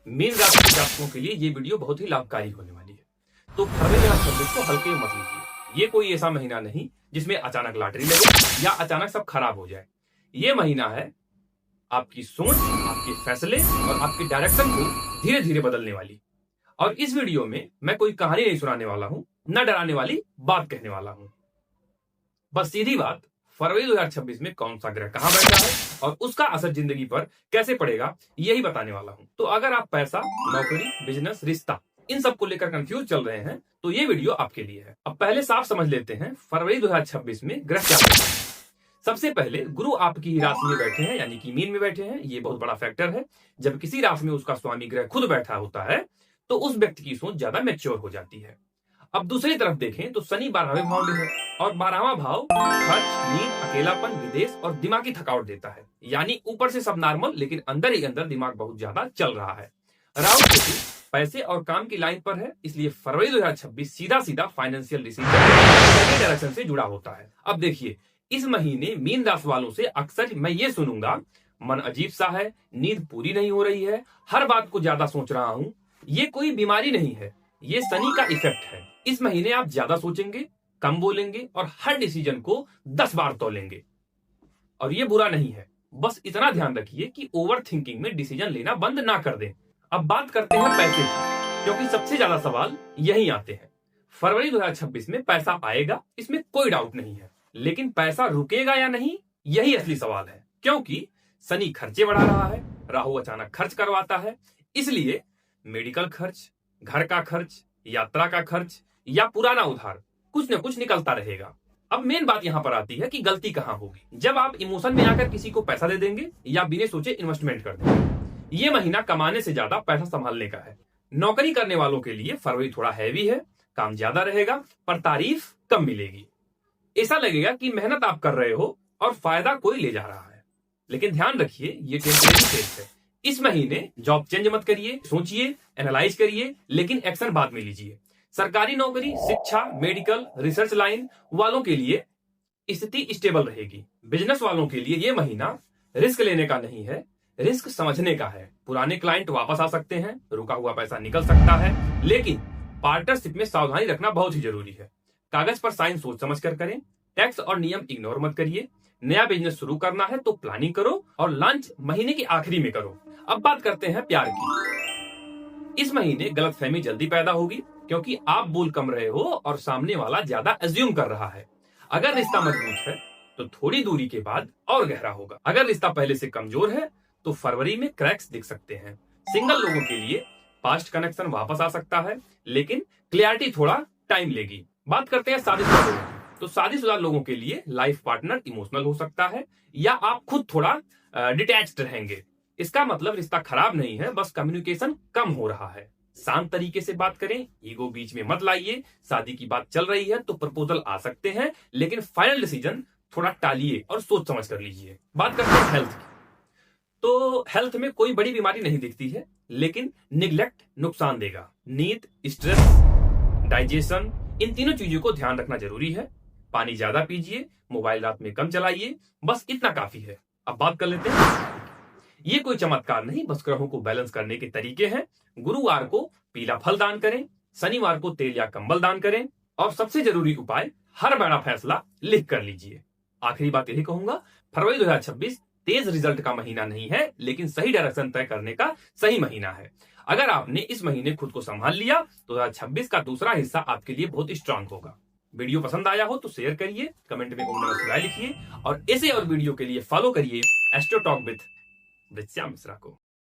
Mean राशि के जातकों के लिए ये वीडियो बहुत ही लाभकारी होने वाली है। तो फरवरी 2026 को हल्के में मत लीजिए। ये कोई ऐसा महीना नहीं जिसमें अचानक लॉटरी लगे या अचानक सब खराब हो जाए। ये महीना है आपकी सोच, आपके फैसले और आपके डायरेक्शन को धीरे धीरे बदलने वाली। और इस वीडियो में मैं कोई कहानी नहीं सुनाने वाला हूं, न डराने वाली बात कहने वाला हूं। बस सीधी बात, फरवरी 2026 में कौन सा ग्रह कहां बैठा है और उसका असर जिंदगी पर कैसे पड़ेगा, यही बताने वाला हूं। तो अगर आप पैसा, नौकरी, बिजनेस, रिश्ता इन सब को लेकर कंफ्यूज चल रहे हैं तो ये वीडियो आपके लिए है। अब पहले साफ समझ लेते हैं फरवरी 2026 में ग्रह क्या बैठे हैं। सबसे पहले गुरु आपकी ही राशि में बैठे हैं, यानी कि मीन में बैठे हैं। ये बहुत बड़ा फैक्टर है। जब किसी राशि में उसका स्वामी ग्रह खुद बैठा होता है तो उस व्यक्ति की सोच ज्यादा मैच्योर हो जाती है। अब दूसरी तरफ देखें तो शनि 12वें भाव में है और 12वां भाव खर्च, नींद, अकेलापन, विदेश और दिमागी थकावट देता है। यानी ऊपर से सब नॉर्मल, लेकिन अंदर ही अंदर दिमाग बहुत ज्यादा चल रहा है। राहु केतु पैसे और काम की लाइन पर है, इसलिए फरवरी 2026 सीधा सीधा फाइनेंशियल डिसीजन डायरेक्शन से जुड़ा होता है। अब देखिए, इस महीने मीन राशि वालों से अक्सर मैं ये सुनूंगा, मन अजीब सा है, नींद पूरी नहीं हो रही है, हर बात को ज्यादा सोच रहा हूं। ये कोई बीमारी नहीं है, ये शनि का इफेक्ट है। इस महीने आप ज्यादा सोचेंगे, कम बोलेंगे और हर डिसीजन को 10 बार तोलेंगे। और ये बुरा नहीं है, बस इतना ध्यान रखिए कि ओवर थिंकिंग में डिसीजन लेना बंद ना कर दें। अब बात करते हैं पैसे की, क्योंकि सबसे ज्यादा सवाल यही आते हैं। फरवरी 2026 में पैसा आएगा, इसमें कोई डाउट नहीं है, लेकिन पैसा रुकेगा या नहीं, यही असली सवाल है। क्योंकि शनि खर्चे बढ़ा रहा है, राहु अचानक खर्च करवाता है, इसलिए मेडिकल खर्च, घर का खर्च, यात्रा का खर्च या पुराना उधार कुछ न कुछ निकलता रहेगा। अब मेन बात यहां पर आती है कि गलती कहां होगी। जब आप इमोशन में आकर किसी को पैसा दे देंगे या बिना सोचे इन्वेस्टमेंट कर देंगे। ये महीना कमाने से ज्यादा पैसा संभालने का है। नौकरी करने वालों के लिए फरवरी थोड़ा हैवी है, काम ज्यादा रहेगा पर तारीफ कम मिलेगी। ऐसा लगेगा कि मेहनत आप कर रहे हो और फायदा कोई ले जा रहा है। लेकिन ध्यान रखिए, ये टेम्परेरी फेज है। इस महीने जॉब चेंज मत करिए, सोचिए, एनालाइज करिए, लेकिन एक्शन बाद में लीजिए। सरकारी नौकरी, शिक्षा, मेडिकल, रिसर्च लाइन वालों के लिए स्थिति स्टेबल रहेगी। बिजनेस वालों के लिए यह महीना रिस्क लेने का नहीं है, रिस्क समझने का है। पुराने क्लाइंट वापस आ सकते हैं, रुका हुआ पैसा निकल सकता है, लेकिन पार्टनरशिप में सावधानी रखना बहुत ही जरूरी है। कागज पर साइन सोच समझ कर करें, टैक्स और नियम इग्नोर मत करिए। नया बिजनेस शुरू करना है तो प्लानिंग करो और लॉन्च महीने की आखिरी में करो। अब बात करते हैं प्यार की। इस महीने गलतफहमी जल्दी पैदा होगी, क्योंकि आप बोल कम रहे हो और सामने वाला ज्यादा अज्यूम कर रहा है। अगर रिश्ता मजबूत है तो थोड़ी दूरी के बाद और गहरा होगा। अगर रिश्ता पहले से कमजोर है तो फरवरी में क्रैक्स दिख सकते हैं। सिंगल लोगों के लिए पास्ट कनेक्शन वापस आ सकता है, लेकिन क्लियरिटी थोड़ा टाइम लेगी। बात करते हैं शादीशुदा लोगों की। तो शादीशुदा लोगों के लिए लाइफ पार्टनर इमोशनल हो सकता है या आप खुद थोड़ा डिटैच्ड रहेंगे। इसका मतलब रिश्ता खराब नहीं है, बस कम्युनिकेशन कम हो रहा है। शांत तरीके से बात करें, ईगो बीच में मत लाइए। शादी की बात चल रही है तो प्रपोजल आ सकते हैं, लेकिन फाइनल डिसीजन थोड़ा टालिए और सोच समझ कर लीजिए। बात करते हैं हेल्थ की। तो हेल्थ में कोई बड़ी बीमारी नहीं दिखती है, लेकिन निग्लेक्ट नुकसान देगा। नींद, स्ट्रेस, डाइजेशन, इन तीनों चीजों को ध्यान रखना जरूरी है। पानी ज्यादा पीजिए, मोबाइल रात में कम चलाइए, बस इतना काफी है। अब बात कर लेते हैं, ये कोई चमत्कार नहीं, बस ग्रहों को बैलेंस करने के तरीके हैं। गुरुवार को पीला फल दान करें, शनिवार को तेल या कंबल दान करें, और सबसे जरूरी उपाय, हर बड़ा फैसला लिख कर लीजिए। आखिरी बात यही कहूंगा, फरवरी 2026 तेज रिजल्ट का महीना नहीं है, लेकिन सही डायरेक्शन तय करने का सही महीना है। अगर आपने इस महीने खुद को संभाल लिया तो 2026 का दूसरा हिस्सा आपके लिए बहुत स्ट्रांग होगा। वीडियो पसंद आया हो तो शेयर करिए, कमेंट में ओम नमः शिवाय लिखिए, और ऐसे और वीडियो के लिए फॉलो करिए astro talk with Shyam Mishra को।